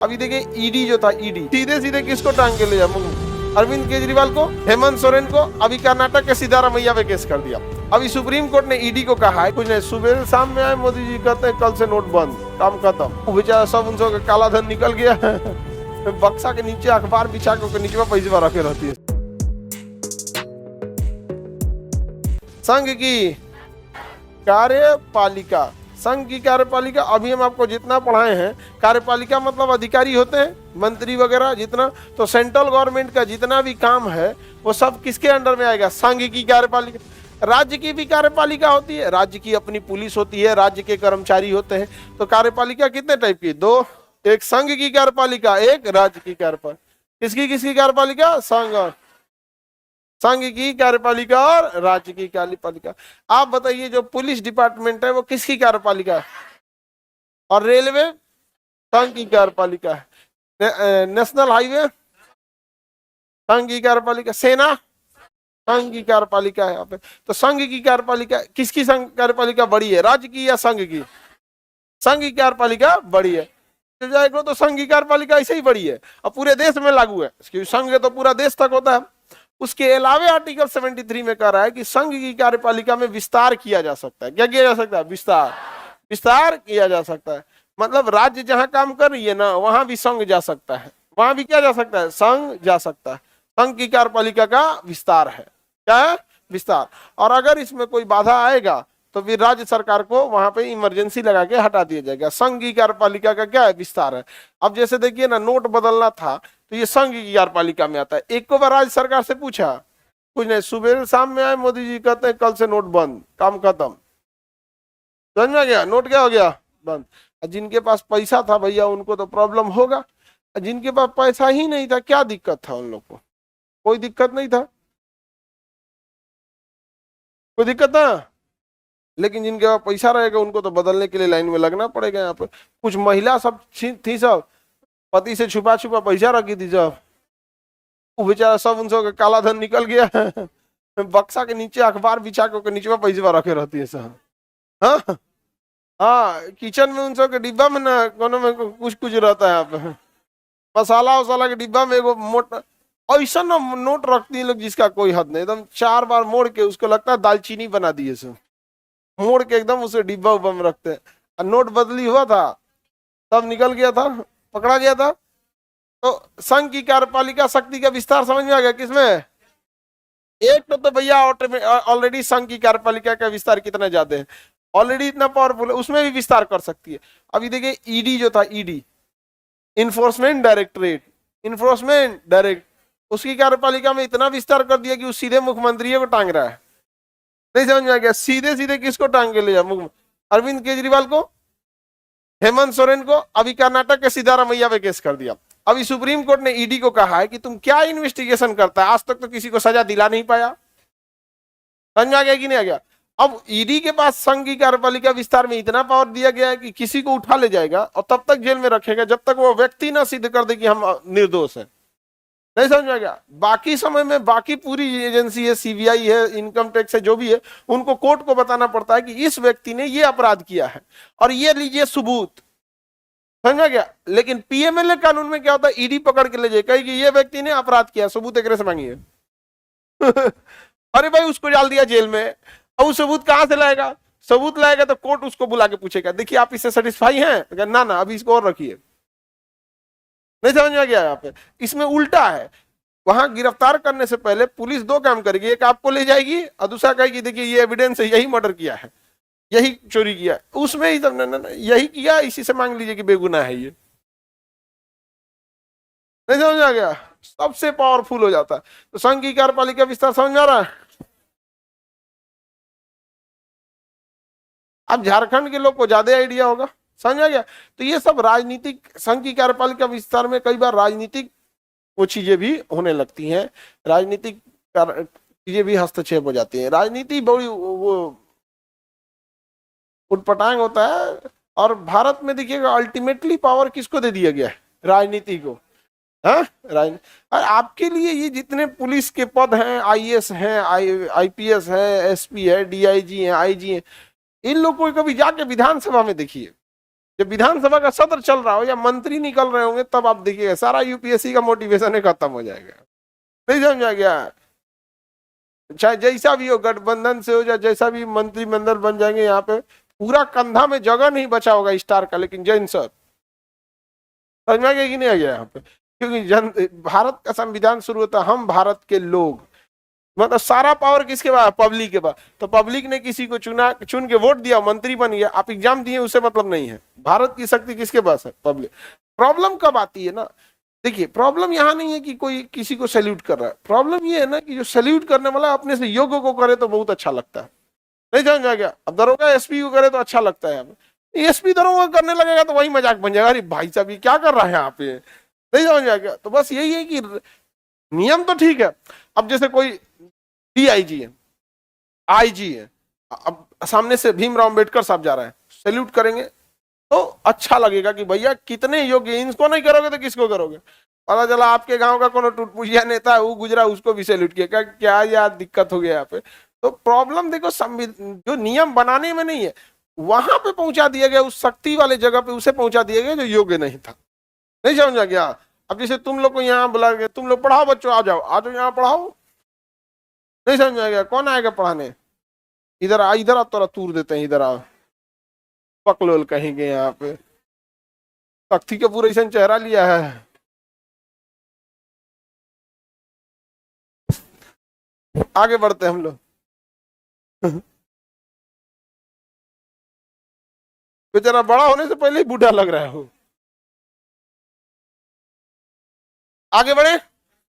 अभी देखिए ईडी जो था, ईडी सीधे सीधे किसको टांग के ले जा, अरविंद केजरीवाल को, हेमंत सोरेन को। अभी कर्नाटक के सिद्धारमैया पे केस कर दिया। अभी सुप्रीम कोर्ट ने ईडी को कहा है कुछ नहीं, सुबह शाम में आए मोदी जी कहते हैं कल से नोट बंद, काम खत्म। बेचारा सब उनसे काला धन निकल गया बक्सा के नीचे अखबार बिछा के नीचे पैसा रखे रहती है। संघ की कार्यपालिका, संघ की कार्यपालिका, अभी हम आपको जितना पढ़ाए हैं, कार्यपालिका मतलब अधिकारी होते हैं, मंत्री वगैरह जितना, तो सेंट्रल गवर्नमेंट का जितना भी काम है वो सब किसके अंडर में आएगा, संघ की कार्यपालिका। राज्य की भी कार्यपालिका होती है, राज्य की अपनी पुलिस होती है, राज्य के कर्मचारी होते हैं। तो कार्यपालिका कितने टाइप की, दो, एक संघ की कार्यपालिका, एक राज्य की कार्यपालिका। किसकी कार्यपालिका, संघ की कार्यपालिका और राज्य की कार्यपालिका। आप बताइए जो पुलिस डिपार्टमेंट है वो किसकी कार्यपालिका है, और रेलवे संघ की कार्यपालिका है, नेशनल हाईवे संघ की कार्यपालिका, सेना संघ की कार्यपालिका है यहाँ पे। तो संघ की कार्यपालिका, किसकी संघ कार्यपालिका बड़ी है, राज्य की या संघ की? संघ की कार्यपालिका बड़ी है। तो संघ की कार्यपालिका ऐसे ही बड़ी है और पूरे देश में लागू है, क्योंकि संघ तो पूरा देश तक होता है। उसके अलावे आर्टिकल 73 में कह रहा है कि संघ की कार्यपालिका में विस्तार किया जा सकता है। क्या किया जा सकता है? विस्तार किया जा सकता है। मतलब राज्य जहां काम कर रही है ना, वहां भी संघ जा सकता है, वहां भी क्या जा सकता है, संघ जा सकता है। संघ की कार्यपालिका का विस्तार है, क्या है, विस्तार। और अगर इसमें कोई बाधा आएगा तो फिर राज्य सरकार को वहां पे इमरजेंसी लगा के हटा दिया जाएगा। संघ की कार्यपालिका का क्या है, विस्तार है। अब जैसे देखिए ना, नोट बदलना था तो ये संघ की कार्यपालिका में आता है। एक को बार राज्य सरकार से पूछा, कुछ नहीं, सुबह शाम में आए मोदी जी कहते हैं कल से नोट बंद, काम खत्म। समझ में गया, नोट क्या हो गया, बंद। जिनके पास पैसा था भैया उनको तो प्रॉब्लम होगा, जिनके पास पैसा ही नहीं था क्या दिक्कत था, उन लोग को कोई दिक्कत नहीं था, कोई दिक्कत ना। लेकिन जिनके पास पैसा रहेगा उनको तो बदलने के लिए लाइन में लगना पड़ेगा। यहाँ पे कुछ महिला सब थी, सब पति से छुपा पैसा रखी थी, जब वो बेचारा सब उनसे काला धन निकल गया बक्सा के नीचे अखबार बिछा के नीचे पैसा रखे रहती है सब। हाँ हाँ, किचन में उनसे डिब्बा में ना कोनो में कुछ रहता है यहाँ पे, मसाला वसाला के डिब्बा में एगो मोटा ऐसा ना नोट रखती है लोग जिसका कोई हद नहीं। एकदम 4 बार मोड़ के उसको लगता है दालचीनी बना दिए सब, मोड़ के एकदम उसे डिब्बा उब्बा में रखते हैं। और नोट बदली हुआ था तब निकल गया था, पकड़ा गया था। तो संघ की कार्यपालिका शक्ति का विस्तार समझ में आ गया किसमें? एक तो भैया ऑलरेडी संघ की कार्यपालिका का विस्तार कितना ज्यादा है, ऑलरेडी इतना पावरफुल है, उसमें भी विस्तार कर सकती है। अभी देखिए ईडी जो था, ईडी इन्फोर्समेंट डायरेक्ट, उसकी कार्यपालिका में इतना विस्तार कर दिया कि वो सीधे मुख्यमंत्री को टांग रहा है। नहीं समझ में आ गया, सीधे सीधे किसको टांग के ले जा, अरविंद केजरीवाल को, हेमंत सोरेन को। अभी कर्नाटक के सिद्धारमैया पे केस कर दिया। अभी सुप्रीम कोर्ट ने ईडी को कहा है कि तुम क्या इन्वेस्टिगेशन करता है, आज तक तो किसी को सजा दिला नहीं पाया। समझ में आ गया कि नहीं आ गया? अब ईडी के पास संघ की कार्यपालिका विस्तार में इतना पावर दिया गया है कि किसी को उठा ले जाएगा और तब तक जेल में रखेगा जब तक वो व्यक्ति ना सिद्ध कर दे कि हम निर्दोष हैं। नहीं समझ में आ गया? बाकी समय में बाकी पूरी एजेंसी है, सीबीआई है, इनकम टैक्स है, जो भी है, उनको कोर्ट को बताना पड़ता है कि इस व्यक्ति ने ये अपराध किया है और ये लीजिए सबूत। समझ में आ गया? लेकिन पीएमएलए कानून में क्या होता है, ईडी पकड़ के ले जाए, कहे कि ये व्यक्ति ने अपराध किया, सबूत एक से मांगिए अरे भाई उसको डाल दिया जेल में, अब वो सबूत कहां से लाएगा? सबूत लाएगा तो कोर्ट उसको बुला के पूछेगा, देखिए आप इससे सेटिस्फाई हैं? ना ना, अभी इसको और रखिए। नहीं समझ में आ गया? यहाँ पे इसमें उल्टा है, वहां गिरफ्तार करने से पहले पुलिस 2 काम करेगी, एक आपको ले जाएगी और दूसरा कहेगी देखिए ये एविडेंस है, यही मर्डर किया है, यही चोरी किया है, उसमें ही तब यही किया, इसी से मांग लीजिए कि बेगुनाह है ये। नहीं समझ में आ गया? सबसे पावरफुल हो जाता है। तो संघ की कार्यपालिका विस्तार समझ में आ रहा है? अब झारखंड के लोग को ज्यादा आइडिया होगा, समझ में आ गया? तो ये सब राजनीतिक, संघ की कार्यपालिका विस्तार में कई बार राजनीतिक वो चीजें भी होने लगती हैं, राजनीतिक चीजें भी हस्तक्षेप हो जाती है। राजनीति बड़ी वो उटपटांग होता है। और भारत में देखिएगा अल्टीमेटली पावर किसको दे दिया गया है? राजनीति को। हाँ, और आपके लिए ये जितने पुलिस के पद हैं, आईएएस हैं, आईपीएस है, एसपी है, डीआईजी है, आईजी है, इन लोगों को कभी जाके विधानसभा में देखिए, जब विधानसभा का सत्र चल रहा हो या मंत्री निकल रहे होंगे तब आप देखिएगा सारा यूपीएससी का मोटिवेशन ही खत्म हो जाएगा। नहीं समझा गया? चाहे जैसा भी हो, गठबंधन से हो या जैसा भी मंत्रिमंडल बन जाएंगे, यहाँ पे पूरा कंधा में जगह नहीं बचा होगा स्टार का। लेकिन जैन सर समझ में आ गया कि नहीं आ गया यहाँ पे? क्योंकि भारत का संविधान शुरू होता, हम भारत के लोग, मतलब सारा पावर किसके पास? पब्लिक के पास। तो पब्लिक ने किसी को चुन के वोट दिया, मंत्री बन गया, आप एग्जाम दिए, उससे मतलब नहीं है। भारत की शक्ति किसके पास है? पब्लिक। प्रॉब्लम कब आती है ना, देखिए प्रॉब्लम यहाँ नहीं है कि कोई किसी को सैल्यूट कर रहा है, प्रॉब्लम ये है ना कि जो सैल्यूट करने वाला अपने से योग्य को करे तो बहुत अच्छा लगता है। नहीं समझ आ गया? अब दरोगा एसपी को करे तो अच्छा लगता है, एसपी दरोगा करने लगेगा तो वही मजाक बन जाएगा, अरे भाई साहब ये क्या कर रहा है यहाँ पे। नहीं समझ आ गया? तो बस यही है कि नियम तो ठीक है। अब जैसे कोई डीआईजी है, आईजी है, अब सामने से भीमराव अंबेडकर साहब जा रहे हैं, सैल्यूट करेंगे तो अच्छा लगेगा कि भैया कितने योग्य, इनको नहीं करोगे तो किसको करोगे? पता चला आपके गांव का कोनो टूटपुजिया नेता है, वो गुजरा, उसको भी सैल्यूट किया, क्या यार दिक्कत हो गया यहाँ पे। तो प्रॉब्लम देखो जो नियम बनाने में नहीं है, वहां पे पहुंचा दिया गया, उस शक्ति वाले जगह पे उसे पहुंचा दिया गया जो योग्य नहीं था। नहीं समझा गया? अब जैसे तुम लोग को यहाँ बुला के, तुम लोग पढ़ाओ बच्चों, आ जाओ यहाँ पढ़ाओ। नहीं समझ गया? कौन आएगा पढ़ाने? इधर आ, इधर आ, तोरा तूर देते हैं, इधर आ, पकलोल कहेंगे यहाँ पे। शक्ति के पूरा ऐसा चेहरा लिया है। आगे बढ़ते हैं हम लोग। बेचारा बड़ा होने से पहले ही बूढ़ा लग रहा हो। आगे बढ़े।